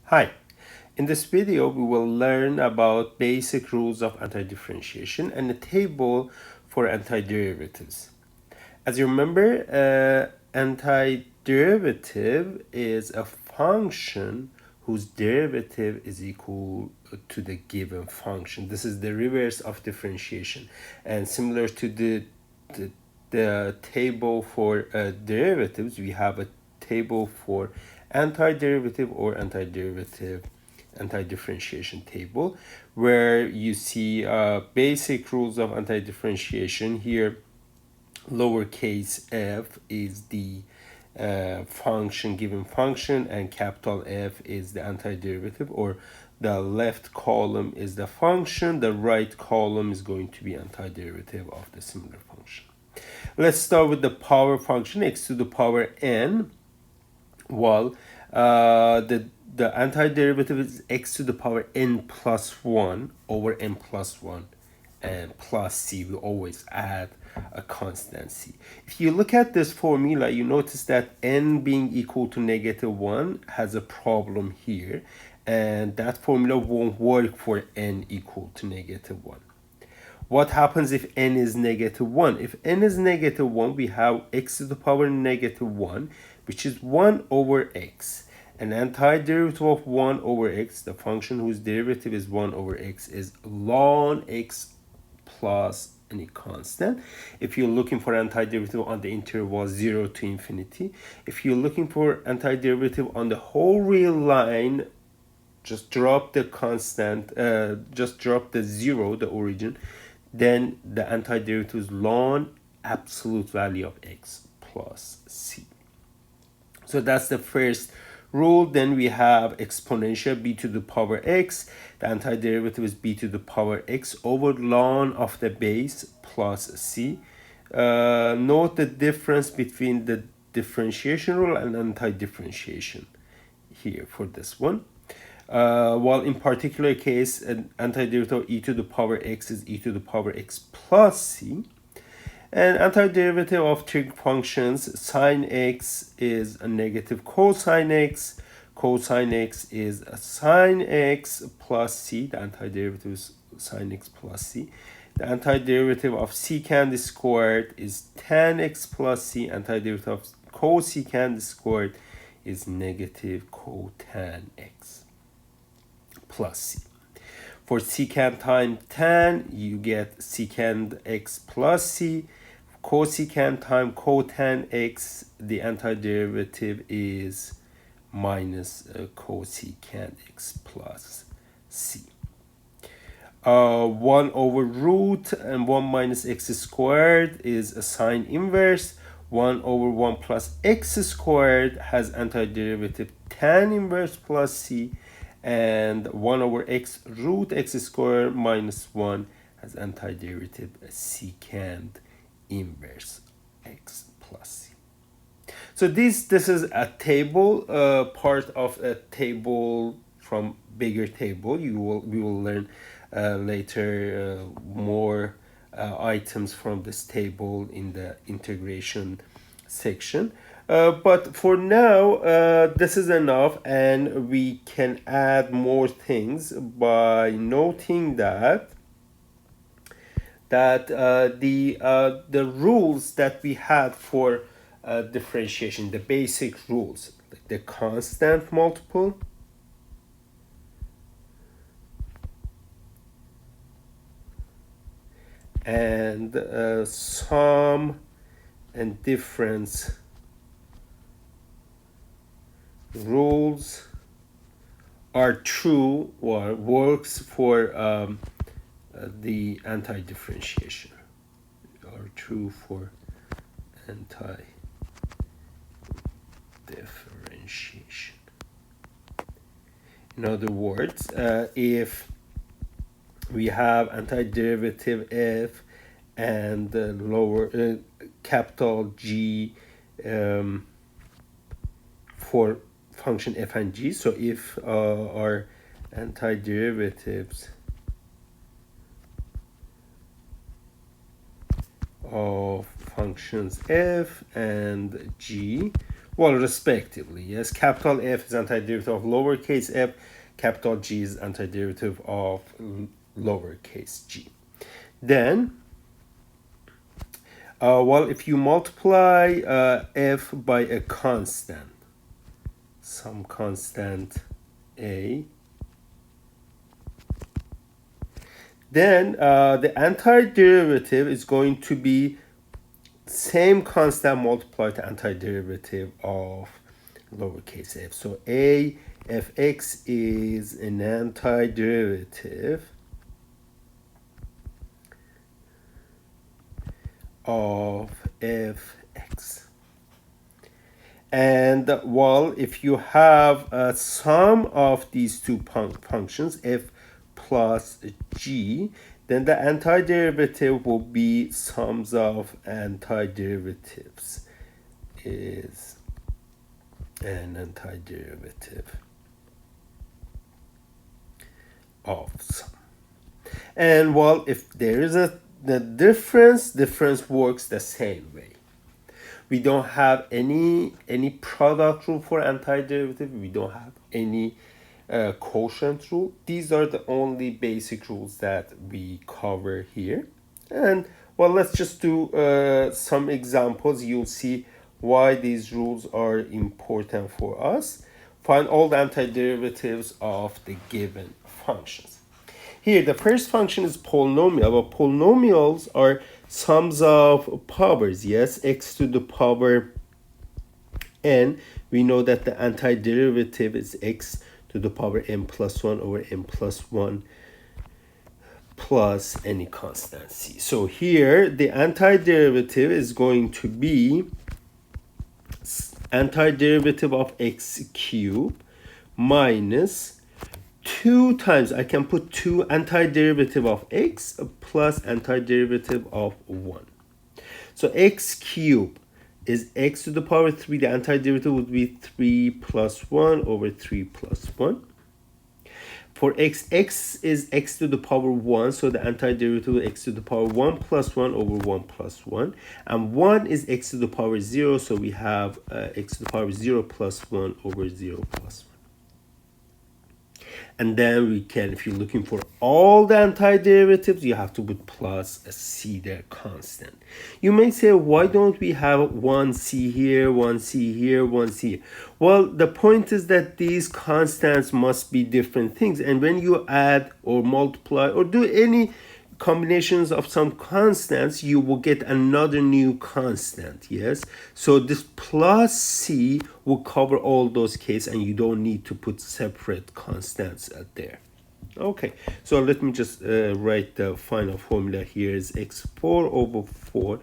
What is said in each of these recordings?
Hi, in this video we will learn about basic rules of antidifferentiation and a table for antiderivatives. As you remember, antiderivative is a function whose derivative is equal to the given function. This is the reverse of differentiation, and similar to the table for derivatives, we have a table for antiderivative or antidifferentiation table, where you see basic rules of antidifferentiation. Here lowercase f is the given function, and capital F is the antiderivative, or the left column is the function, the right column is going to be antiderivative of the similar function. Let's start with the power function, x to the power n. Well, the antiderivative is x to the power n plus 1 over n plus 1 and plus c. We always add a constant c. If you look at this formula, you notice that n being equal to -1 has a problem here, and that formula won't work for n equal to -1. What happens if n is -1? If n is -1, we have x to the power -1, which is 1 over x. An antiderivative of 1 over x, the function whose derivative is 1 over x, is ln x plus any constant. If you're looking for antiderivative on the interval 0 to infinity, if you're looking for antiderivative on the whole real line, just drop the constant, just drop the 0, the origin, then the antiderivative is ln absolute value of x plus c. So that's the first rule. Then we have exponential b to the power x. The antiderivative is b to the power x over ln of the base plus c. Note the difference between the differentiation rule and antidifferentiation here for this one. While in particular case, an antiderivative of e to the power x is e to the power x plus c. And antiderivative of trig functions, sine x is a negative cosine x. Cosine x is a sine x plus c. The antiderivative is sine x plus c. The antiderivative of secant squared is tan x plus c. Antiderivative of cosecant squared is negative cotan x plus c. For secant times tan, you get secant x plus c. Cosecant times cotan x, the antiderivative is minus cosecant x plus c. 1 over root and 1 minus x squared is a sine inverse. 1 over 1 plus x squared has antiderivative tan inverse plus c, and 1 over x root x squared minus 1 has antiderivative secant inverse x plus c. So this is a table, part of a table from bigger table. We will learn later more items from this table in the integration section. But for now, this is enough, and we can add more things by noting that the rules that we had for differentiation, the basic rules, like the constant multiple, and sum and difference rules are true or works for the anti-differentiation, are true for anti-differentiation. In other words, if we have antiderivative f and lower capital G for function f and g, so if our antiderivatives of functions f and g Well, respectively, yes. Capital F is antiderivative of lowercase f, capital G is antiderivative of lowercase g. Then, well, if you multiply f by a constant, some constant a, then the antiderivative is going to be same constant multiplied to antiderivative of lowercase f. So a fx is an antiderivative of fx. And well, if you have a sum of these two functions, f plus g, then the antiderivative will be sums of antiderivatives is an antiderivative of sum. And well, if there is the difference works the same way. We don't have any product rule for antiderivative. We don't have any quotient rule. These are the only basic rules that we cover here. And well, let's just do some examples. You'll see why these rules are important for us. Find all the antiderivatives of the given functions. Here, the first function is polynomial. But polynomials are sums of powers. Yes, x to the power n. We know that the antiderivative is x to the power n plus 1 over n plus 1 plus any constant c. So here, the antiderivative is going to be antiderivative of x cubed minus 2 times, I can put 2 antiderivative of x plus antiderivative of 1. So x cubed is x to the power 3. The antiderivative would be 3 plus 1 over 3 plus 1. For x is x to the power 1. So the antiderivative is x to the power 1 plus 1 over 1 plus 1. And 1 is x to the power 0. So we have x to the power 0 plus 1 over 0 plus 1. And then we can, if you're looking for all the antiderivatives, you have to put plus a c there, constant. You may say, why don't we have one c here, one c here, one c here? Well, the point is that these constants must be different things. And when you add or multiply or do any combinations of some constants, you will get another new constant. Yes, so this plus c will cover all those cases, and you don't need to put separate constants there. Okay, so let me just write the final formula here. Is x4 over 4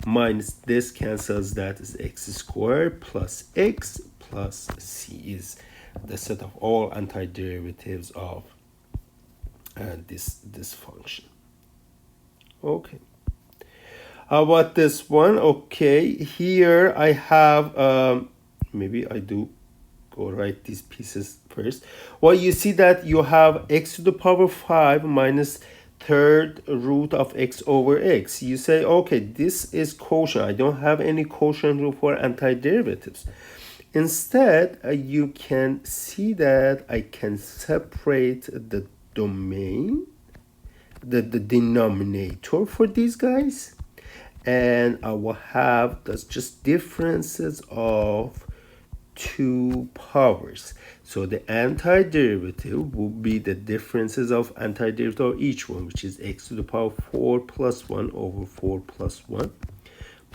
minus this cancels, that is x squared plus x plus c is the set of all antiderivatives of this function. Okay, how about this one? Okay, here I have maybe I do go write these pieces first. Well, you see that you have x to the power 5 minus third root of x over x. You say, okay, this is quotient. I don't have any quotient rule for antiderivatives. Instead, you can see that I can separate the domain, the denominator for these guys, and I will have that's just differences of two powers. So the antiderivative will be the differences of antiderivative of each one, which is x to the power 4 plus 1 over 4 plus 1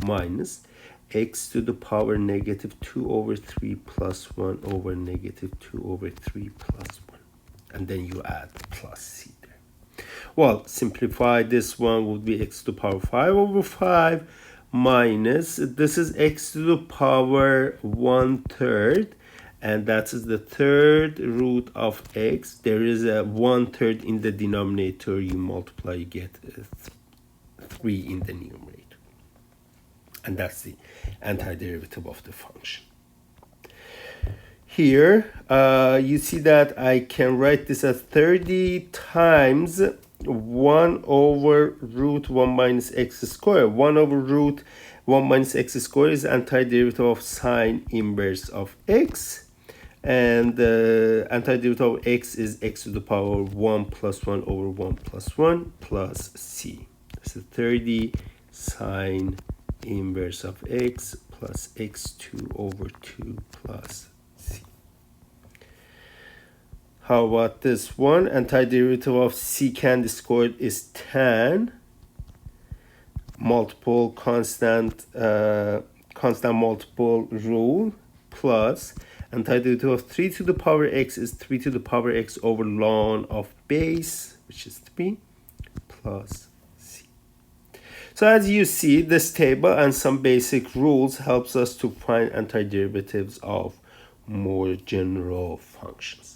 minus x to the power negative 2 over 3 plus 1 over negative 2 over 3 plus 1. And then you add plus c. Well, simplify this one would be x to the power 5 over 5 minus, this is x to the power 1/3, and that is the third root of x. There is a 1/3 in the denominator. You multiply, you get 3 in the numerator. And that's the antiderivative of the function. Here, you see that I can write this as 30 times 1 over root 1 minus x squared. 1 over root 1 minus x squared is antiderivative of sine inverse of x. And the antiderivative of x is x to the power 1 plus 1 over 1 plus 1 plus c. So 30 sine inverse of x plus x2 over 2 plus c. How about this one? Antiderivative of secant squared is tan multiple constant multiple rule plus antiderivative of 3 to the power x is 3 to the power x over ln of base, which is 3, plus c. So as you see, this table and some basic rules helps us to find antiderivatives of more general functions.